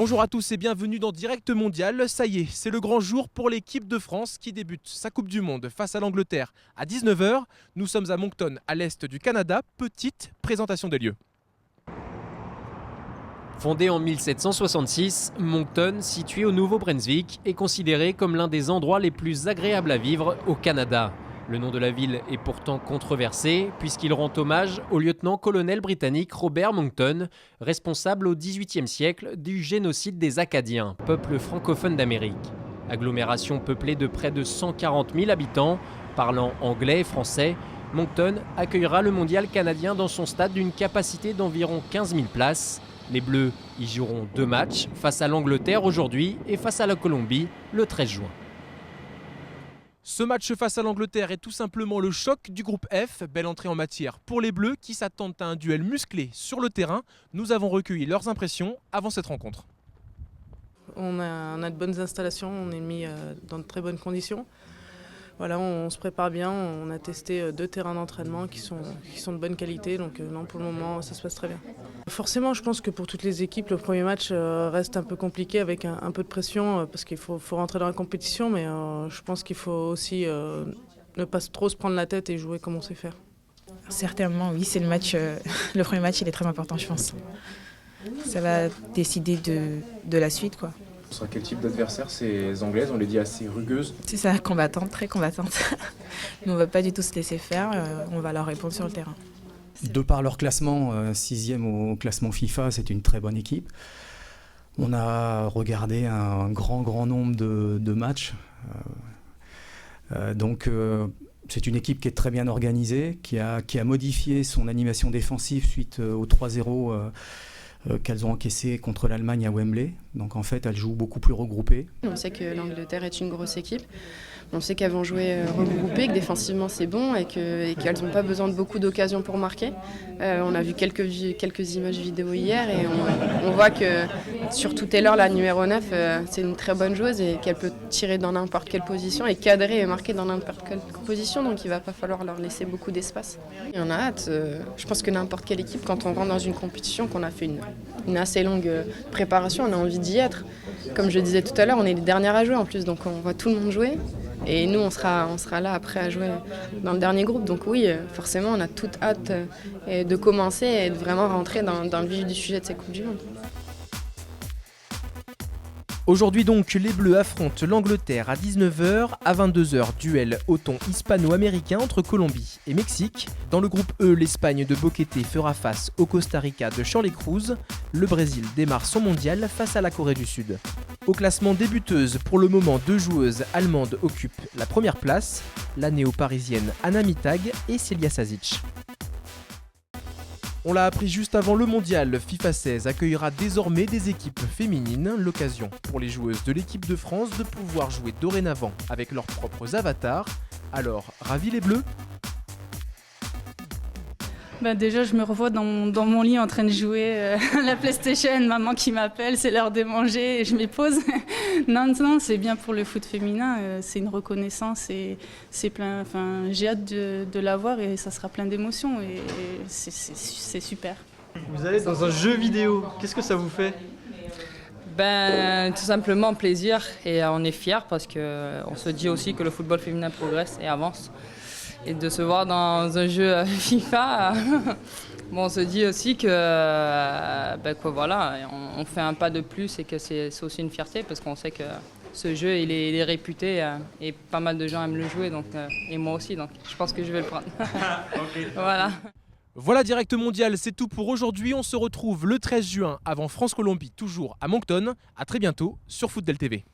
Bonjour à tous et bienvenue dans Direct Mondial. Ça y est, c'est le grand jour pour l'équipe de France qui débute sa Coupe du Monde face à l'Angleterre à 19 h. Nous sommes à Moncton, à l'est du Canada. Petite présentation des lieux. Fondée en 1766, Moncton, situé au Nouveau-Brunswick, est considéré comme l'un des endroits les plus agréables à vivre au Canada. Le nom de la ville est pourtant controversé puisqu'il rend hommage au lieutenant-colonel britannique Robert Monckton, responsable au XVIIIe siècle du génocide des Acadiens, peuple francophone d'Amérique. Agglomération peuplée de près de 140 000 habitants, parlant anglais et français, Moncton accueillera le mondial canadien dans son stade d'une capacité d'environ 15 000 places. Les Bleus y joueront 2 matchs, face à l'Angleterre aujourd'hui et face à la Colombie le 13 juin. Ce match face à l'Angleterre est tout simplement le choc du groupe F. Belle entrée en matière pour les Bleus qui s'attendent à un duel musclé sur le terrain. Nous avons recueilli leurs impressions avant cette rencontre. On a de bonnes installations, on est mis dans de très bonnes conditions. Voilà, on se prépare bien, on a testé 2 terrains d'entraînement qui sont de bonne qualité, donc non, pour le moment ça se passe très bien. Forcément, je pense que pour toutes les équipes, le premier match reste un peu compliqué avec un peu de pression parce qu'il faut rentrer dans la compétition, mais je pense qu'il faut aussi ne pas trop se prendre la tête et jouer comme on sait faire. Certainement, oui, c'est le match. Le premier match, il est très important, je pense. Ça va décider de la suite, quoi. Ce sera quel type d'adversaire? Ces Anglaises, on les dit assez rugueuses. C'est ça, combattante, très combattante. Nous, on ne va pas du tout se laisser faire, on va leur répondre sur le terrain. De par leur classement, 6e au classement FIFA, c'est une très bonne équipe. On a regardé un grand nombre de matchs. Donc c'est une équipe qui est très bien organisée, qui a modifié son animation défensive suite au 3-0 qu'elles ont encaissé contre l'Allemagne à Wembley. Donc en fait, elles jouent beaucoup plus regroupées. On sait que l'Angleterre est une grosse équipe. On sait qu'elles vont jouer regroupées, que défensivement c'est bon et qu'elles n'ont pas besoin de beaucoup d'occasions pour marquer. On a vu quelques images vidéo hier et on voit que surtout Taylor, la numéro 9, c'est une très bonne joueuse et qu'elle peut tirer dans n'importe quelle position et cadrer et marquer dans n'importe quelle position. Donc il ne va pas falloir leur laisser beaucoup d'espace. Et on a hâte. Je pense que n'importe quelle équipe, quand on rentre dans une compétition, qu'on a fait une assez longue préparation, on a envie d'y être. Comme je disais tout à l'heure, on est les dernières à jouer en plus, donc on voit tout le monde jouer. Et nous, on sera là après à jouer dans le dernier groupe. Donc oui, forcément, on a toute hâte de commencer et de vraiment rentrer dans le vif du sujet de cette Coupe du Monde. Aujourd'hui donc, les Bleus affrontent l'Angleterre à 19 h. À 22 h, duel au ton hispano-américain entre Colombie et Mexique. Dans le groupe E, l'Espagne de Boquete fera face au Costa Rica de Shirley Cruz. Le Brésil démarre son mondial face à la Corée du Sud. Au classement des buteuses, pour le moment, 2 joueuses allemandes occupent la première place, la néo-parisienne Anna Mittag et Celia Sazic. On l'a appris juste avant le mondial, FIFA 16 accueillera désormais des équipes féminines, l'occasion pour les joueuses de l'équipe de France de pouvoir jouer dorénavant avec leurs propres avatars. Alors, ravis les Bleus ? Déjà, je me revois dans mon lit en train de jouer à la PlayStation, maman qui m'appelle, c'est l'heure de manger et je me pose. Non, c'est bien pour le foot féminin, c'est une reconnaissance et c'est plein. Enfin, j'ai hâte de l'avoir et ça sera plein d'émotions et c'est super. Vous allez dans un jeu vidéo, qu'est-ce que ça vous fait ? Tout simplement plaisir et on est fiers parce qu'on se dit aussi que le football féminin progresse et avance. Et de se voir dans un jeu FIFA, on se dit aussi que voilà, on fait un pas de plus et que c'est aussi une fierté parce qu'on sait que ce jeu il est réputé et pas mal de gens aiment le jouer donc, et moi aussi, donc je pense que je vais le prendre. Okay. Voilà. Voilà, Direct Mondial, c'est tout pour aujourd'hui. On se retrouve le 13 juin avant France-Colombie, toujours à Moncton. A très bientôt sur Football TV.